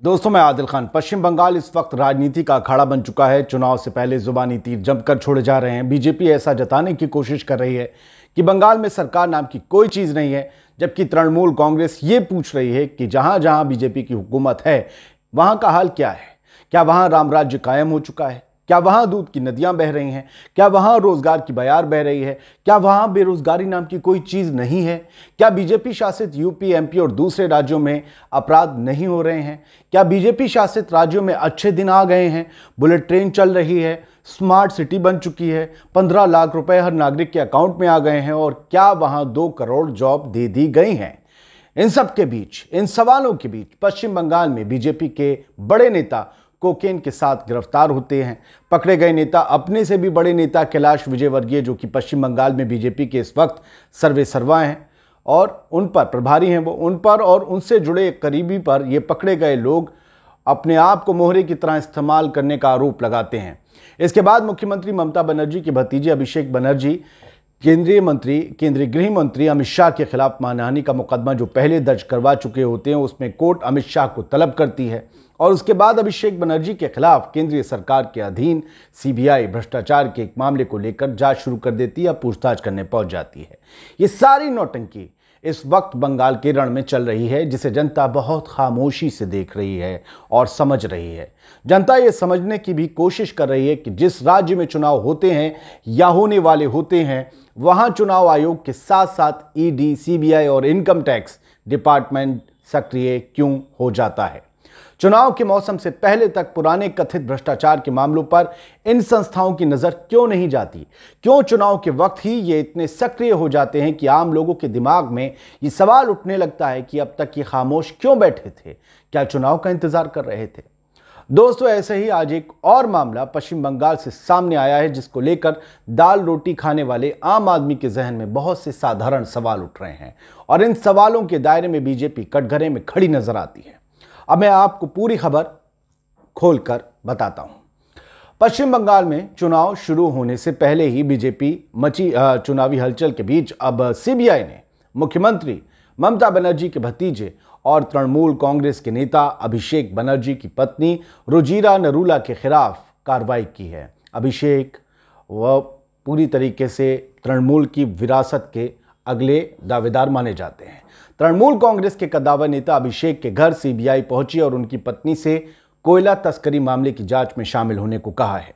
दोस्तों, मैं आदिल खान। पश्चिम बंगाल इस वक्त राजनीति का अखाड़ा बन चुका है। चुनाव से पहले जुबानी तीर जमकर छोड़े जा रहे हैं। बीजेपी ऐसा जताने की कोशिश कर रही है कि बंगाल में सरकार नाम की कोई चीज नहीं है, जबकि तृणमूल कांग्रेस ये पूछ रही है कि जहां जहां बीजेपी की हुकूमत है वहां का हाल क्या है। क्या वहां राम राज्य कायम हो चुका है? क्या वहां दूध की नदियां बह रही हैं? क्या वहां रोजगार की बयार बह रही है? क्या वहां बेरोजगारी नाम की कोई चीज नहीं है? क्या बीजेपी शासित यूपी, एमपी और दूसरे राज्यों में अपराध नहीं हो रहे हैं? क्या बीजेपी शासित राज्यों में अच्छे दिन आ गए हैं? बुलेट ट्रेन चल रही है, स्मार्ट सिटी बन चुकी है, 15 लाख रुपए हर नागरिक के अकाउंट में आ गए हैं और क्या वहां 2 करोड़ जॉब दे दी गई हैं? इन सब के बीच, इन सवालों के बीच पश्चिम बंगाल में बीजेपी के बड़े नेता कोकेन के साथ गिरफ्तार होते हैं। पकड़े गए नेता अपने से भी बड़े नेता कैलाश विजयवर्गीय, जो कि पश्चिम बंगाल में बीजेपी के इस वक्त सर्वे सर्वा हैं और उन पर प्रभारी हैं, वो उन पर और उनसे जुड़े करीबी पर ये पकड़े गए लोग अपने आप को मोहरे की तरह इस्तेमाल करने का आरोप लगाते हैं। इसके बाद मुख्यमंत्री ममता बनर्जी के भतीजे अभिषेक बनर्जी केंद्रीय गृह मंत्री अमित शाह के खिलाफ मानहानि का मुकदमा जो पहले दर्ज करवा चुके होते हैं, उसमें कोर्ट अमित शाह को तलब करती है और उसके बाद अभिषेक बनर्जी के खिलाफ केंद्रीय सरकार के अधीन सीबीआई भ्रष्टाचार के एक मामले को लेकर जांच शुरू कर देती है या पूछताछ करने पहुंच जाती है। ये सारी नौटंकी इस वक्त बंगाल के रण में चल रही है, जिसे जनता बहुत खामोशी से देख रही है और समझ रही है। जनता ये समझने की भी कोशिश कर रही है कि जिस राज्य में चुनाव होते हैं या होने वाले होते हैं, वहां चुनाव आयोग के साथ साथ ईडी, सीबीआई और इनकम टैक्स डिपार्टमेंट सक्रिय क्यों हो जाता है। चुनाव के मौसम से पहले तक पुराने कथित भ्रष्टाचार के मामलों पर इन संस्थाओं की नजर क्यों नहीं जाती? क्यों चुनाव के वक्त ही ये इतने सक्रिय हो जाते हैं कि आम लोगों के दिमाग में ये सवाल उठने लगता है कि अब तक ये खामोश क्यों बैठे थे? क्या चुनाव का इंतजार कर रहे थे? दोस्तों, ऐसे ही आज एक और मामला पश्चिम बंगाल से सामने आया है, जिसको लेकर दाल रोटी खाने वाले आम आदमी के जहन में बहुत से साधारण सवाल उठ रहे हैं और इन सवालों के दायरे में बीजेपी कटघरे में खड़ी नजर आती है। अब मैं आपको पूरी खबर खोलकर बताता हूं। पश्चिम बंगाल में चुनाव शुरू होने से पहले ही बीजेपी मची चुनावी हलचल के बीच अब सीबीआई ने मुख्यमंत्री ममता बनर्जी के भतीजे और तृणमूल कांग्रेस के नेता अभिषेक बनर्जी की पत्नी रुजिरा नरूला के खिलाफ कार्रवाई की है। अभिषेक वह पूरी तरीके से तृणमूल की विरासत के अगले दावेदार माने जाते हैं। तृणमूल कांग्रेस के कद्दावर नेता अभिषेक के घर सीबीआई पहुंची और उनकी पत्नी से कोयला तस्करी मामले की जांच में शामिल होने को कहा है।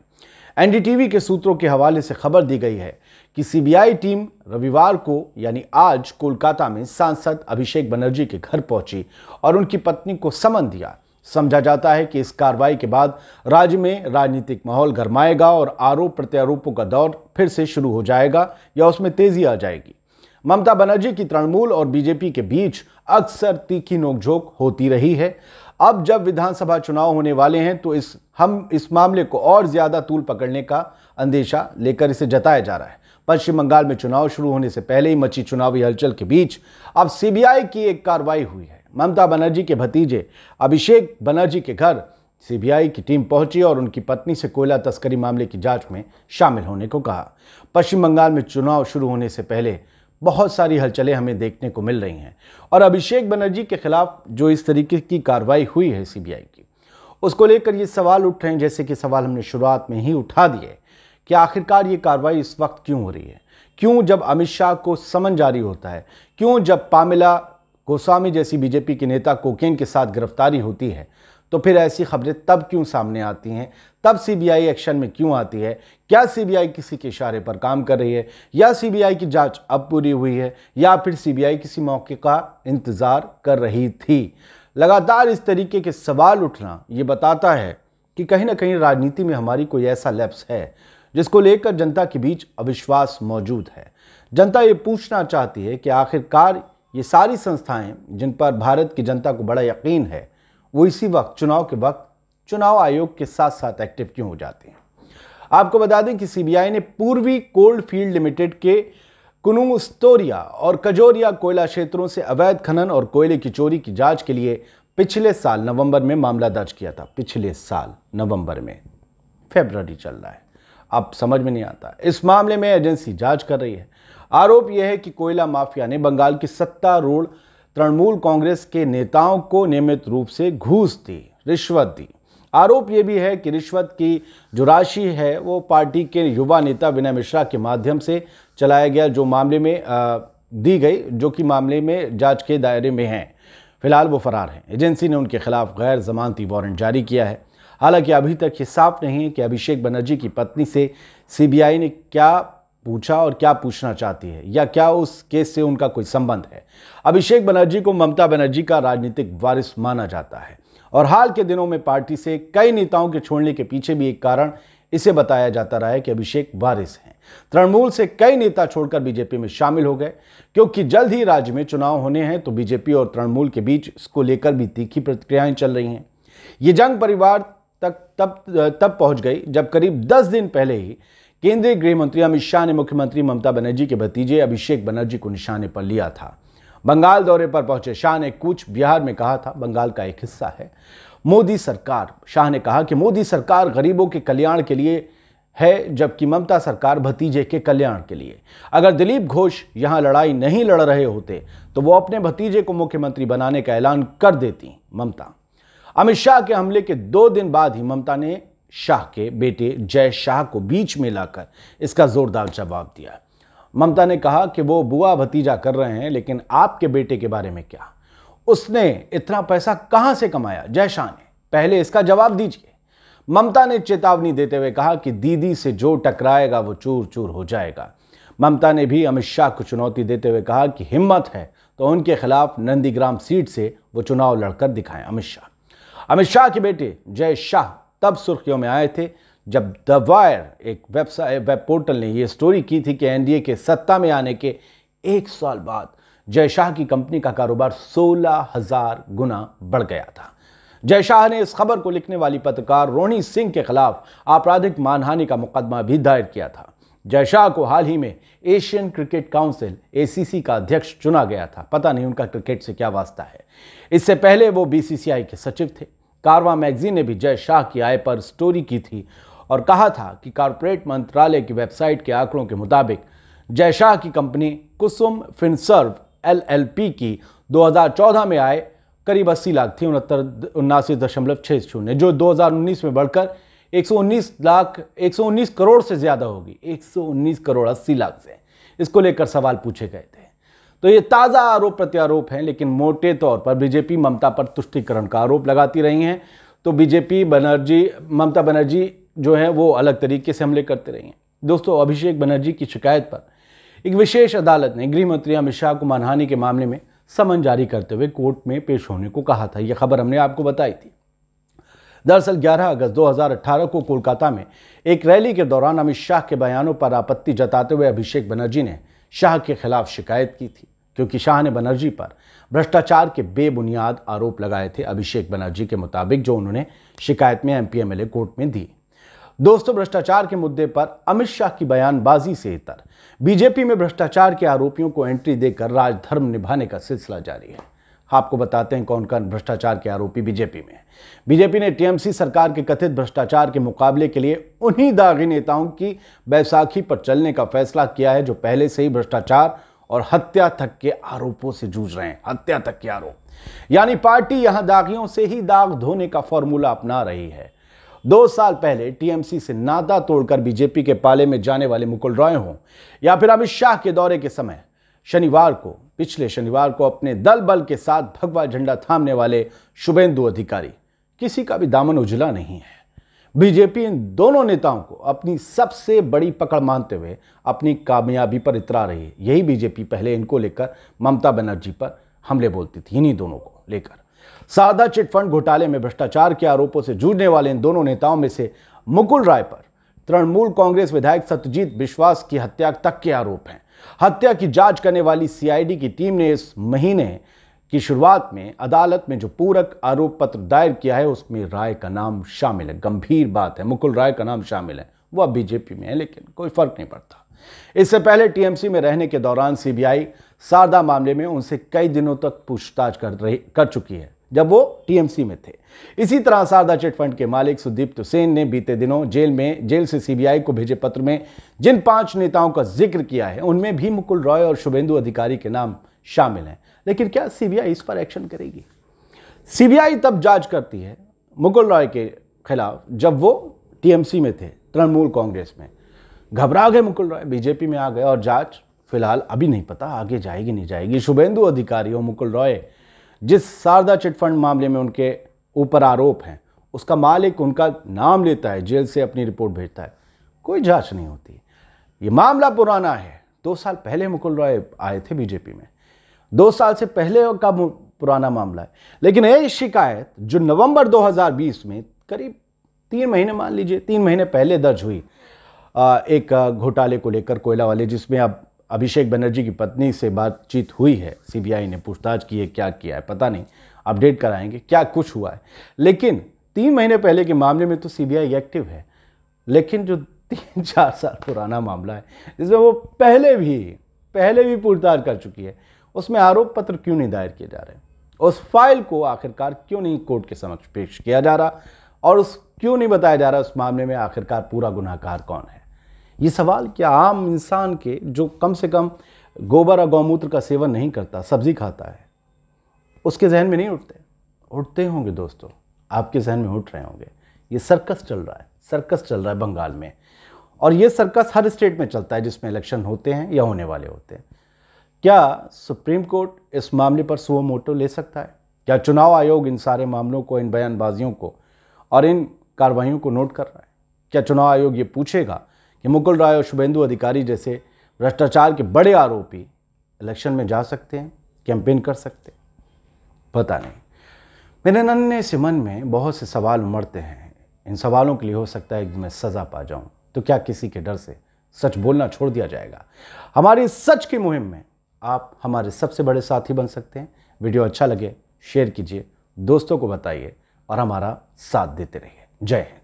एनडीटीवी के सूत्रों के हवाले से खबर दी गई है कि सीबीआई टीम रविवार को यानी आज कोलकाता में सांसद अभिषेक बनर्जी के घर पहुंची और उनकी पत्नी को समन दिया। समझा जाता है कि इस कार्रवाई के बाद राज्य में राजनीतिक माहौल गरमाएगा और आरोप प्रत्यारोपों का दौर फिर से शुरू हो जाएगा या उसमें तेजी आ जाएगी। ममता बनर्जी की तृणमूल और बीजेपी के बीच अक्सर तीखी नोकझोंक होती रही है। अब जब विधानसभा चुनाव होने वाले हैं तो हम इस मामले को और ज्यादा तूल पकड़ने का अंदेशा लेकर इसे जताया जा रहा है। पश्चिम बंगाल में चुनाव शुरू होने से पहले ही मची चुनावी हलचल के बीच अब सीबीआई की एक कार्रवाई हुई है। ममता बनर्जी के भतीजे अभिषेक बनर्जी के घर सीबीआई की टीम पहुंची और उनकी पत्नी से कोयला तस्करी मामले की जांच में शामिल होने को कहा। पश्चिम बंगाल में चुनाव शुरू होने से पहले बहुत सारी हलचलें हमें देखने को मिल रही हैं और अभिषेक बनर्जी के खिलाफ जो इस तरीके की कार्रवाई हुई है सीबीआई की, उसको लेकर ये सवाल उठ रहे हैं, जैसे कि सवाल हमने शुरुआत में ही उठा दिए कि आखिरकार ये कार्रवाई इस वक्त क्यों हो रही है? क्यों जब अमित शाह को समन जारी होता है, क्यों जब पामेला गोस्वामी जैसी बीजेपी के नेता कोकेन के साथ गिरफ्तारी होती है, तो फिर ऐसी खबरें तब क्यों सामने आती हैं? तब सीबीआई एक्शन में क्यों आती है? क्या सीबीआई किसी के इशारे पर काम कर रही है या सीबीआई की जांच अब पूरी हुई है या फिर सीबीआई किसी मौके का इंतजार कर रही थी? लगातार इस तरीके के सवाल उठना ये बताता है कि कहीं ना कहीं राजनीति में हमारी कोई ऐसा लैप्स है जिसको लेकर जनता के बीच अविश्वास मौजूद है। जनता ये पूछना चाहती है कि आखिरकार ये सारी संस्थाएं जिन पर भारत की जनता को बड़ा यकीन है, वो इसी वक्त चुनाव के वक्त चुनाव आयोग के साथ साथ एक्टिव क्यों हो जाते हैं? आपको बता दें कि सीबीआई ने पूर्वी कोल्ड फील्ड लिमिटेड के कुनुस्तोरिया और कजोरिया कोयला क्षेत्रों से अवैध खनन और कोयले की चोरी की जांच के लिए पिछले साल नवंबर में मामला दर्ज किया था। पिछले साल नवंबर में, फरवरी चल रहा है, अब समझ में नहीं आता। इस मामले में एजेंसी जांच कर रही है। आरोप यह है कि कोयला माफिया ने बंगाल की सत्तारूढ़ तृणमूल कांग्रेस के नेताओं को नियमित रूप से घूस दी। रिश्वत दी। आरोप यह भी है कि रिश्वत की जो राशि है वो पार्टी के युवा नेता विनय मिश्रा के माध्यम से चलाया गया जो मामले में दी गई, जो कि मामले में जांच के दायरे में है। फिलहाल वो फरार हैं। एजेंसी ने उनके खिलाफ गैर जमानती वारंट जारी किया है। हालांकि अभी तक ये साफ नहीं है कि अभिषेक बनर्जी की पत्नी से सीबीआई ने क्या पूछा और क्या पूछना चाहती है, या क्या उस केस से उनका कोई संबंध है। अभिषेक बनर्जी को ममता बनर्जी का राजनीतिक वारिस माना जाता है और हाल के दिनों में पार्टी से कई नेताओं के छोड़ने के पीछे भी एक कारण इसे बताया जाता रहा है कि अभिषेक वारिस हैं। तृणमूल से कई नेता छोड़कर बीजेपी में शामिल हो गए क्योंकि जल्द ही राज्य में चुनाव होने हैं, तो बीजेपी और तृणमूल के बीच इसको लेकर भी तीखी प्रतिक्रियाएं चल रही हैं। ये जंग परिवार तक तब पहुंच गई जब करीब 10 दिन पहले ही केंद्रीय गृह मंत्री अमित शाह ने मुख्यमंत्री ममता बनर्जी के भतीजे अभिषेक बनर्जी को निशाने पर लिया था। बंगाल दौरे पर पहुंचे शाह ने कूच बिहार में कहा था, बंगाल का एक हिस्सा है मोदी सरकार। शाह ने कहा कि मोदी सरकार गरीबों के कल्याण के लिए है, जबकि ममता सरकार भतीजे के कल्याण के लिए। अगर दिलीप घोष यहां लड़ाई नहीं लड़ रहे होते तो वो अपने भतीजे को मुख्यमंत्री बनाने का ऐलान कर देती ममता। अमित शाह के हमले के 2 दिन बाद ही ममता ने शाह के बेटे जय शाह को बीच में लाकर इसका जोरदार जवाब दिया। ममता ने कहा कि वो बुआ भतीजा कर रहे हैं, लेकिन आपके बेटे के बारे में क्या? उसने इतना पैसा कहां से कमाया? जय शाह ने पहले इसका जवाब दीजिए। ममता ने चेतावनी देते हुए कहा कि दीदी से जो टकराएगा वो चूर चूर हो जाएगा। ममता ने भी अमित शाह को चुनौती देते हुए कहा कि हिम्मत है तो उनके खिलाफ नंदीग्राम सीट से वो चुनाव लड़कर दिखाएं। अमित शाह के बेटे जय शाह तब सुर्खियों में आए थे जब द वायर एक वेब पोर्टल ने यह स्टोरी की थी कि एनडीए के सत्ता में आने के 1 साल बाद जय शाह की कंपनी का कारोबार 16,000 गुना बढ़ गया था। जय शाह ने इस खबर को लिखने वाली पत्रकार रोहिणी सिंह के खिलाफ आपराधिक मानहानि का मुकदमा भी दायर किया था। जय शाह को हाल ही में एशियन क्रिकेट काउंसिल एसीसी का अध्यक्ष चुना गया था। पता नहीं उनका क्रिकेट से क्या वास्ता है। इससे पहले वो बीसीसीआई के सचिव थे। कारवां मैगजीन ने भी जय शाह की आय पर स्टोरी की थी और कहा था कि कॉर्पोरेट मंत्रालय की वेबसाइट के आंकड़ों के मुताबिक जय शाह की कंपनी कुसुम फिनसर्व एलएलपी की 2014 में आय करीब 80 लाख थी, 79.60, जो 2019 में बढ़कर 119 करोड़ से ज्यादा होगी। 119 करोड़ 80 लाख से इसको लेकर सवाल पूछे गए थे। तो ये ताजा आरोप प्रत्यारोप हैं, लेकिन मोटे तौर पर बीजेपी ममता पर तुष्टीकरण का आरोप लगाती रही हैं। तो बीजेपी ममता बनर्जी जो है वो अलग तरीके से हमले करते रही हैं। दोस्तों, अभिषेक बनर्जी की शिकायत पर एक विशेष अदालत ने गृह मंत्री अमित शाह को मानहानि के मामले में समन जारी करते हुए कोर्ट में पेश होने को कहा था। यह खबर हमने आपको बताई थी। दरअसल 11 अगस्त 2018 को कोलकाता में एक रैली के दौरान अमित शाह के बयानों पर आपत्ति जताते हुए अभिषेक बनर्जी ने शाह के खिलाफ शिकायत की थी, क्योंकि शाह ने बनर्जी पर भ्रष्टाचार के बेबुनियाद आरोप लगाए थे। अभिषेक बनर्जी के मुताबिक जो उन्होंने शिकायत में एमपीएमएलए कोर्ट में दी। दोस्तों, भ्रष्टाचार के मुद्दे पर अमित शाह की बयानबाजी से इतर बीजेपी में भ्रष्टाचार के आरोपियों को एंट्री देकर राजधर्म निभाने का सिलसिला जारी है। आपको बताते हैं कौन कौन भ्रष्टाचार के आरोपी बीजेपी में हैं। बीजेपी ने टीएमसी सरकार के कथित भ्रष्टाचार के मुकाबले के लिए उन्हीं दागी नेताओं की बैसाखी पर चलने का फैसला किया है जो पहले से ही भ्रष्टाचार और हत्या तक के आरोपों से जूझ रहे हैं। हत्या तक के आरोप, यानी पार्टी यहां दागियों से ही दाग धोने का फॉर्मूला अपना रही है। 2 साल पहले टीएमसी से नाता तोड़कर बीजेपी के पाले में जाने वाले मुकुल रॉय हों या फिर अमित शाह के दौरे के समय पिछले शनिवार को अपने दल बल के साथ भगवा झंडा थामने वाले शुभेंदु अधिकारी, किसी का भी दामन उजला नहीं है। बीजेपी इन दोनों नेताओं को अपनी सबसे बड़ी पकड़ मानते हुए अपनी कामयाबी पर इतरा रही है। यही बीजेपी पहले इनको लेकर ममता बनर्जी पर हमले बोलती थी, इन्हीं दोनों को लेकर। सारदा चिटफंड घोटाले में भ्रष्टाचार के आरोपों से जूझने वाले इन दोनों नेताओं में से मुकुल राय पर तृणमूल कांग्रेस विधायक सत्यजीत विश्वास की हत्या तक के आरोप हैं। हत्या की जांच करने वाली सीआईडी की टीम ने इस महीने की शुरुआत में अदालत में जो पूरक आरोप पत्र दायर किया है उसमें राय का नाम शामिल है। गंभीर बात है, मुकुल राय का नाम शामिल है। वो अब बीजेपी में है, लेकिन कोई फर्क नहीं पड़ता। इससे पहले टीएमसी में रहने के दौरान सीबीआई सारदा मामले में उनसे कई दिनों तक पूछताछ कर चुकी है, जब वो टीएमसी में थे। इसी तरह सारदा चिटफंड के मालिक सुदीप्त सेन ने बीते दिनों जेल से सीबीआई को भेजे पत्र में जिन 5 नेताओं का जिक्र किया है उनमें भी मुकुल रॉय और शुभेंदु अधिकारी के नाम शामिल हैं। लेकिन क्या सीबीआई इस पर एक्शन करेगी? सीबीआई तब जांच करती है मुकुल रॉय के खिलाफ जब वो टीएमसी में थे, तृणमूल कांग्रेस में। घबरा गए मुकुल रॉय, बीजेपी में आ गए और जांच फिलहाल अभी नहीं पता आगे जाएगी नहीं जाएगी। शुभेंदु अधिकारी और मुकुल रॉय, जिस शारदा चिटफंड मामले में उनके ऊपर आरोप हैं, उसका मालिक उनका नाम लेता है, जेल से अपनी रिपोर्ट भेजता है, कोई जांच नहीं होती। ये मामला पुराना है, 2 साल पहले मुकुल रॉय आए थे बीजेपी में, 2 साल से पहले का पुराना मामला है। लेकिन ये शिकायत जो नवंबर 2020 में करीब 3 महीने, मान लीजिए 3 महीने पहले दर्ज हुई, एक घोटाले को लेकर, कोयला वाले, जिसमें अब अभिषेक बनर्जी की पत्नी से बातचीत हुई है, सीबीआई ने पूछताछ की है, क्या किया है पता नहीं, अपडेट कराएंगे क्या कुछ हुआ है। लेकिन 3 महीने पहले के मामले में तो सीबीआई एक्टिव है, लेकिन जो 3-4 साल पुराना मामला है जिसमें वो पहले भी पूछताछ कर चुकी है, उसमें आरोप पत्र क्यों नहीं दायर किए जा रहे, उस फाइल को आखिरकार क्यों नहीं कोर्ट के समक्ष पेश किया जा रहा, और उस क्यों नहीं बताया जा रहा उस मामले में आखिरकार पूरा गुनहगार कौन है। ये सवाल क्या आम इंसान के, जो कम से कम गोबर और गौमूत्र का सेवन नहीं करता, सब्जी खाता है, उसके जहन में नहीं उठते होंगे दोस्तों, आपके जहन में उठ रहे होंगे। ये सर्कस चल रहा है बंगाल में, और ये सर्कस हर स्टेट में चलता है जिसमें इलेक्शन होते हैं या होने वाले होते हैं। क्या सुप्रीम कोर्ट इस मामले पर सुओ मोटो ले सकता है? क्या चुनाव आयोग इन सारे मामलों को, इन बयानबाजियों को और इन कार्रवाइयों को नोट कर रहा है? क्या चुनाव आयोग ये पूछेगा कि मुकुल रॉय और शुभेंदु अधिकारी जैसे भ्रष्टाचार के बड़े आरोपी इलेक्शन में जा सकते हैं, कैंपेन कर सकते हैं? पता नहीं। मेरे नन्हे से मन में बहुत से सवाल उमड़ते हैं। इन सवालों के लिए हो सकता है कि मैं सजा पा जाऊं, तो क्या किसी के डर से सच बोलना छोड़ दिया जाएगा? हमारी सच की मुहिम में आप हमारे सबसे बड़े साथी बन सकते हैं। वीडियो अच्छा लगे शेयर कीजिए, दोस्तों को बताइए और हमारा साथ देते रहिए। जय हिंद।